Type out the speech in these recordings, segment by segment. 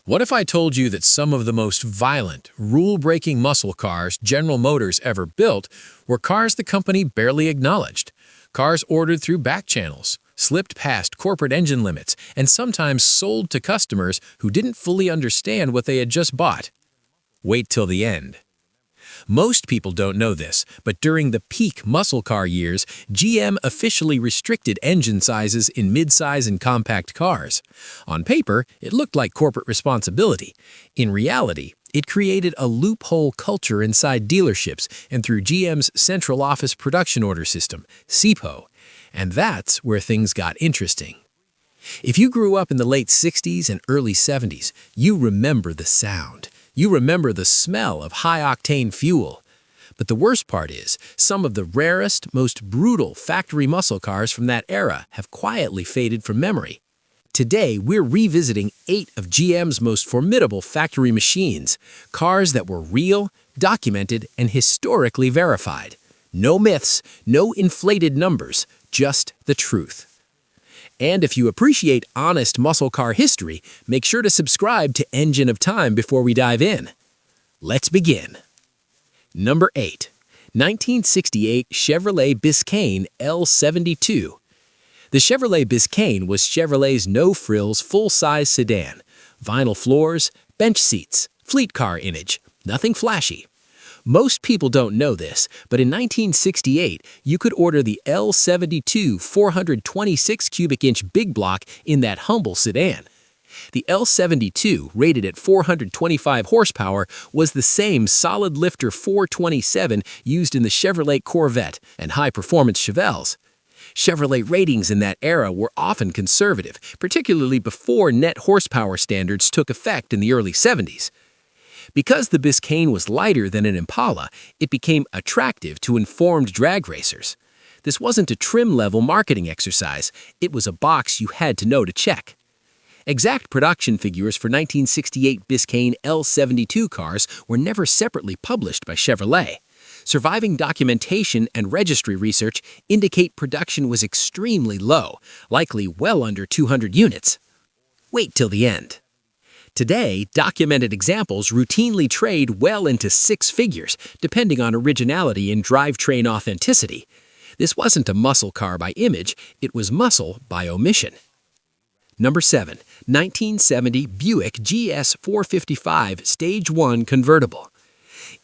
What if I told you that some of the most violent, rule-breaking muscle cars General Motors ever built were cars the company barely acknowledged? Cars ordered through back channels, slipped past corporate engine limits, and sometimes sold to customers who didn't fully understand what they had just bought. Wait till the end. Most people don't know this, but during the peak muscle car years, GM officially restricted engine sizes in midsize and compact cars. On paper, it looked like corporate responsibility. In reality, it created a loophole culture inside dealerships and through GM's Central Office Production Order System, COPO. And that's where things got interesting. If you grew up in the late 60s and early 70s, you remember the sound. You remember the smell of high-octane fuel. But the worst part is, some of the rarest, most brutal factory muscle cars from that era have quietly faded from memory. Today, we're revisiting 8 of GM's most formidable factory machines, cars that were real, documented, and historically verified. No myths, no inflated numbers, just the truth. And if you appreciate honest muscle car history, make sure to subscribe to Engine of Time before we dive in. Let's begin. Number 8. 1968 Chevrolet Biscayne L72. The Chevrolet Biscayne was Chevrolet's no-frills full-size sedan. Vinyl floors, bench seats, fleet car image, nothing flashy. Most people don't know this, but in 1968, you could order the L72 426 cubic inch big block in that humble sedan. The L72, rated at 425 horsepower, was the same solid lifter 427 used in the Chevrolet Corvette and high-performance Chevelles. Chevrolet ratings in that era were often conservative, particularly before net horsepower standards took effect in the early 70s. Because the Biscayne was lighter than an Impala, it became attractive to informed drag racers. This wasn't a trim-level marketing exercise, it was a box you had to know to check. Exact production figures for 1968 Biscayne L72 cars were never separately published by Chevrolet. Surviving documentation and registry research indicate production was extremely low, likely well under 200 units. Wait till the end. Today, documented examples routinely trade well into 6 figures, depending on originality and drivetrain authenticity. This wasn't a muscle car by image, it was muscle by omission. Number 7. 1970 Buick GS455 Stage 1 Convertible.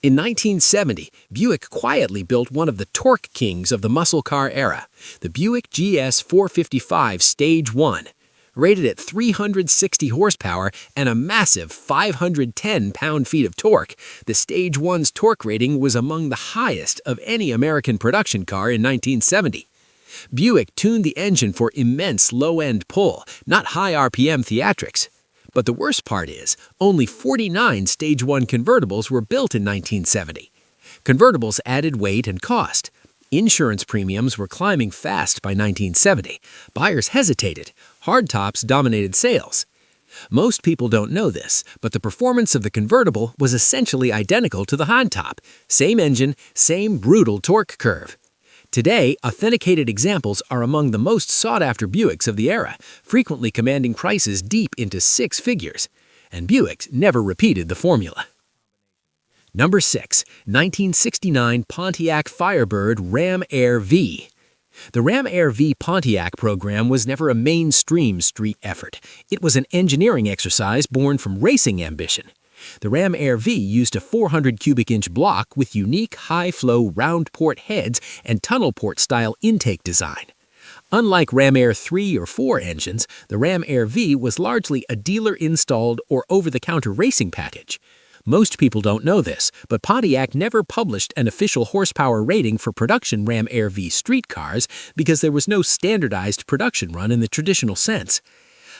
In 1970, Buick quietly built one of the torque kings of the muscle car era, the Buick GS455 Stage 1. Rated at 360 horsepower and a massive 510 pound-feet of torque, the Stage 1's torque rating was among the highest of any American production car in 1970. Buick tuned the engine for immense low-end pull, not high RPM theatrics. But the worst part is, only 49 Stage 1 convertibles were built in 1970. Convertibles added weight and cost. Insurance premiums were climbing fast by 1970. Buyers hesitated. Hardtops dominated sales. Most people don't know this, but the performance of the convertible was essentially identical to the hardtop. Same engine, same brutal torque curve. Today, authenticated examples are among the most sought-after Buicks of the era, frequently commanding prices deep into 6 figures. And Buicks never repeated the formula. Number 6. 1969 Pontiac Firebird Ram Air V. The Ram Air V Pontiac program was never a mainstream street effort. It was an engineering exercise born from racing ambition. The Ram Air V used a 400 cubic inch block with unique high-flow round port heads and tunnel port style intake design. Unlike Ram Air 3 or 4 engines, the Ram Air V was largely a dealer-installed or over-the-counter racing package. Most people don't know this, but Pontiac never published an official horsepower rating for production Ram Air V street cars because there was no standardized production run in the traditional sense.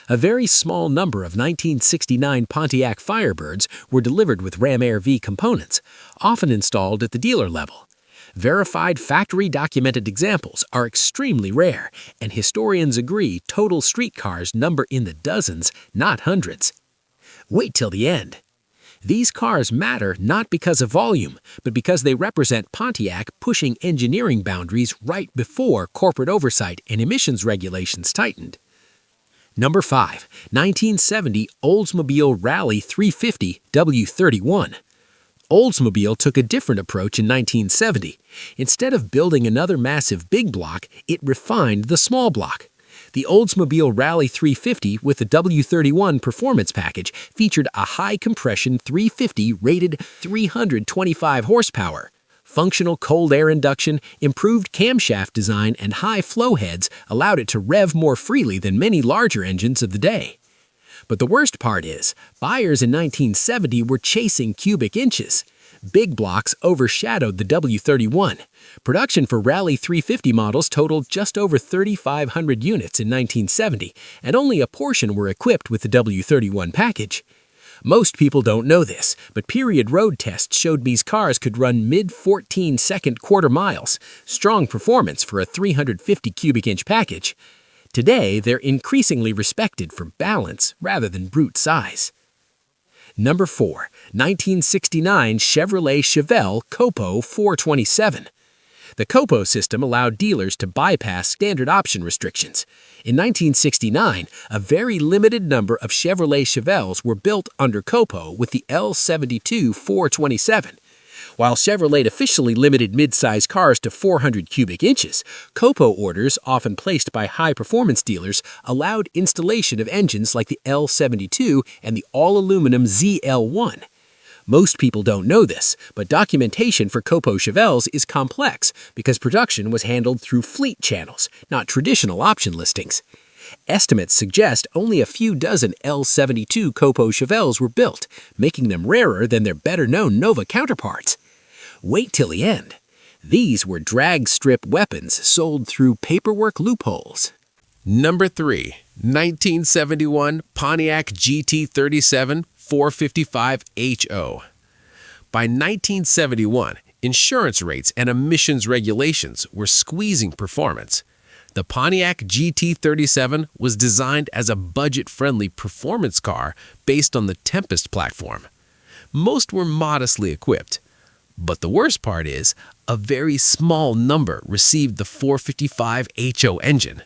A very small number of 1969 Pontiac Firebirds were delivered with Ram Air V components, often installed at the dealer level. Verified factory-documented examples are extremely rare, and historians agree total street cars number in the dozens, not hundreds. Wait till the end. These cars matter not because of volume, but because they represent Pontiac pushing engineering boundaries right before corporate oversight and emissions regulations tightened. Number 5. 1970 Oldsmobile Rally 350 W31. Oldsmobile took a different approach in 1970. Instead of building another massive big block, it refined the small block. The Oldsmobile Rally 350 with the W31 performance package featured a high-compression 350 rated 325 horsepower. Functional cold air induction, improved camshaft design, and high flow heads allowed it to rev more freely than many larger engines of the day. But the worst part is, buyers in 1970 were chasing cubic inches. Big blocks overshadowed the W31. Production for Rally 350 models totaled just over 3,500 units in 1970, and only a portion were equipped with the W31 package. Most people don't know this, but period road tests showed these cars could run mid-14-second quarter miles, strong performance for a 350 cubic inch package. Today, they're increasingly respected for balance rather than brute size. Number 4. 1969 Chevrolet Chevelle COPO 427. The COPO system allowed dealers to bypass standard option restrictions. In 1969, a very limited number of Chevrolet Chevelles were built under COPO with the L72 427. While Chevrolet officially limited mid-size cars to 400 cubic inches, COPO orders, often placed by high-performance dealers, allowed installation of engines like the L72 and the all-aluminum ZL1. Most people don't know this, but documentation for COPO Chevelles is complex because production was handled through fleet channels, not traditional option listings. Estimates suggest only a few dozen L72 COPO Chevelles were built, making them rarer than their better-known Nova counterparts. Wait till the end. These were drag strip weapons sold through paperwork loopholes. Number 3. 1971 Pontiac GT-37 455HO. By 1971, insurance rates and emissions regulations were squeezing performance. The Pontiac GT-37 was designed as a budget-friendly performance car based on the Tempest platform. Most were modestly equipped. But the worst part is, a very small number received the 455HO engine.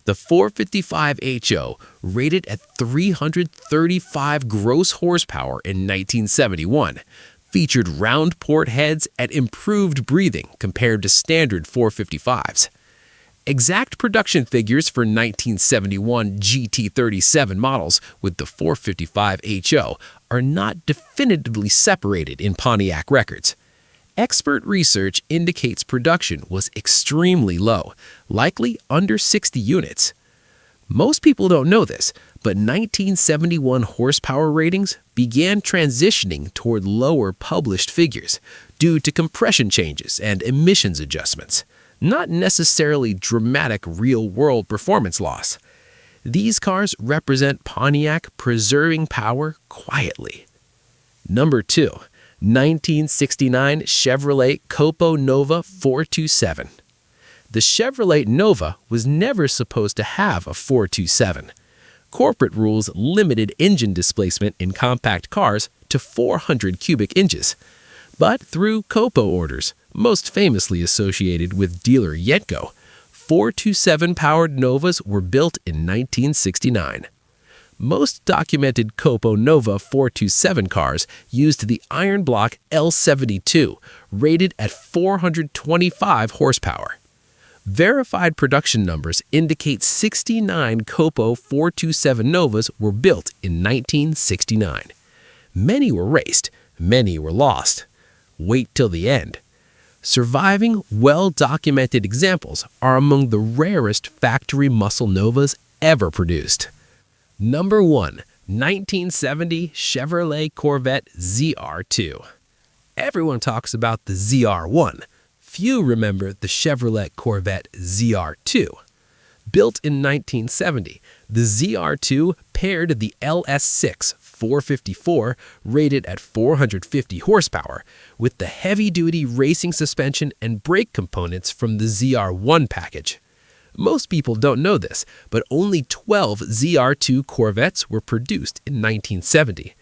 The 455HO, rated at 335 gross horsepower in 1971, featured round port heads and improved breathing compared to standard 455s. Exact production figures for 1971 GT-37 models with the 455HO are not definitively separated in Pontiac records. Expert research indicates production was extremely low, likely under 60 units. Most people don't know this, but 1971 horsepower ratings began transitioning toward lower published figures due to compression changes and emissions adjustments, not necessarily dramatic real-world performance loss. These cars represent Pontiac preserving power quietly. Number 2. 1969 Chevrolet COPO Nova 427. The Chevrolet Nova was never supposed to have a 427. Corporate rules limited engine displacement in compact cars to 400 cubic inches. But through COPO orders, most famously associated with dealer Yetco, 427-powered Novas were built in 1969. Most documented COPO Nova 427 cars used the iron block L72, rated at 425 horsepower. Verified production numbers indicate 69 COPO 427 Novas were built in 1969. Many were raced, many were lost. Wait till the end. Surviving, well-documented examples are among the rarest factory muscle Novas ever produced. Number 1. 1970 Chevrolet Corvette ZR2. Everyone talks about the ZR1. Few remember the Chevrolet Corvette ZR2. Built in 1970, the ZR2 paired the LS6 454, rated at 450 horsepower, with the heavy-duty racing suspension and brake components from the ZR1 package. Most people don't know this, but only 12 ZR2 Corvettes were produced in 1970.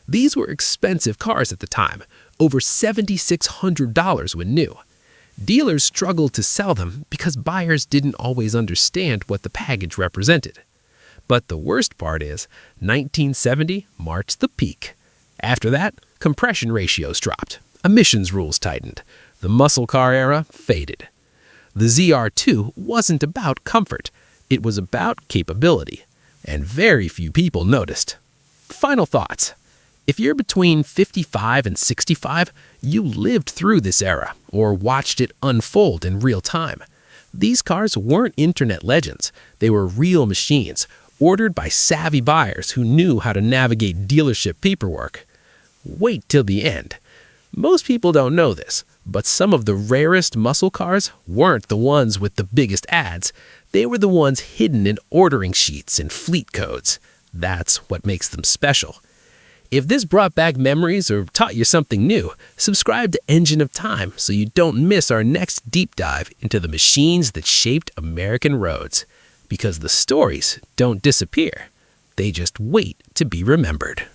These were expensive cars at the time, over $7,600 when new. Dealers struggled to sell them because buyers didn't always understand what the package represented. But the worst part is, 1970 marked the peak. After that, compression ratios dropped, emissions rules tightened, the muscle car era faded. The ZR2 wasn't about comfort, it was about capability, and very few people noticed. Final thoughts. If you're between 55 and 65, you lived through this era or watched it unfold in real time. These cars weren't internet legends, they were real machines, ordered by savvy buyers who knew how to navigate dealership paperwork. Wait till the end. Most people don't know this, but some of the rarest muscle cars weren't the ones with the biggest ads. They were the ones hidden in ordering sheets and fleet codes. That's what makes them special. If this brought back memories or taught you something new, subscribe to Engine of Time so you don't miss our next deep dive into the machines that shaped American roads. Because the stories don't disappear, they just wait to be remembered.